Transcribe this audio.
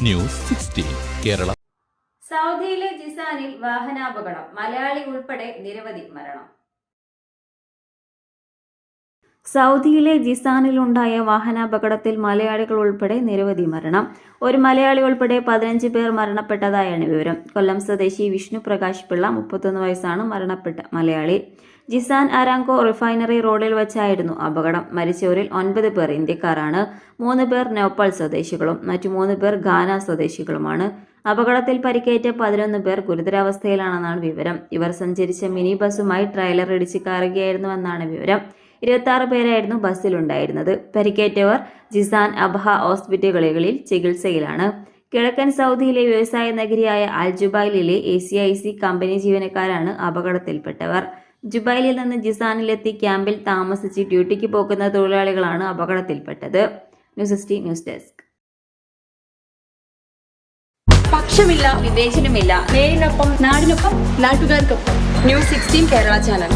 News 16 Kerala. സൗദിയിലെ ജിസാനിൽ വാഹനാപകടം, മലയാളി ഉൾപ്പെടെ നിരവധി മരണം. സൗദിയിലെ ജിസാനിലുണ്ടായ വാഹനാപകടത്തിൽ മലയാളികൾ ഉൾപ്പെടെ നിരവധി മരണം. ഒരു മലയാളി ഉൾപ്പെടെ 15 പേർ മരണപ്പെട്ടതായാണ് വിവരം. കൊല്ലം സ്വദേശി വിഷ്ണു പ്രകാശ് പിള്ള 31 വയസ്സാണ് മരണപ്പെട്ട മലയാളി. ജിസാൻ അരാംകോ റിഫൈനറി റോഡിൽ വച്ചായിരുന്നു അപകടം. മരിച്ചവരിൽ 9 പേർ ഇന്ത്യക്കാരാണ്. 3 പേർ നേപ്പാൾ സ്വദേശികളും മറ്റു 3 പേർ ഗാന സ്വദേശികളുമാണ്. അപകടത്തിൽ പരിക്കേറ്റ 11 പേർ ഗുരുതരാവസ്ഥയിലാണെന്നാണ് വിവരം. ഇവർ സഞ്ചരിച്ച മിനി ബസുമായി ട്രെയിലർ ഇടിച്ച് കയറുകയായിരുന്നുവെന്നാണ് വിവരം. 26 പേരായിരുന്നു ബസ്സിലുണ്ടായിരുന്നത്. പരിക്കേറ്റവർ ജിസാൻ അബ്ഹ ഹോസ്പിറ്റലുകളിൽ ചികിത്സയിലാണ്. കിഴക്കൻ സൗദിയിലെ വ്യവസായ നഗരിയായ അൽ ജുബൈലിലെ ACIC കമ്പനി ജീവനക്കാരാണ് അപകടത്തിൽപ്പെട്ടവർ. ജുബൈലിൽ നിന്ന് ജിസാനിലെത്തി ക്യാമ്പിൽ താമസിച്ച് ഡ്യൂട്ടിക്ക് പോകുന്ന തൊഴിലാളികളാണ് അപകടത്തിൽപ്പെട്ടത്. News desk. പക്ഷമില്ല, വിവേചനമില്ല. നേരിനൊപ്പം, നാടിനൊപ്പം, നാട്ടുകാർക്കൊപ്പം. News 16 Kerala channel.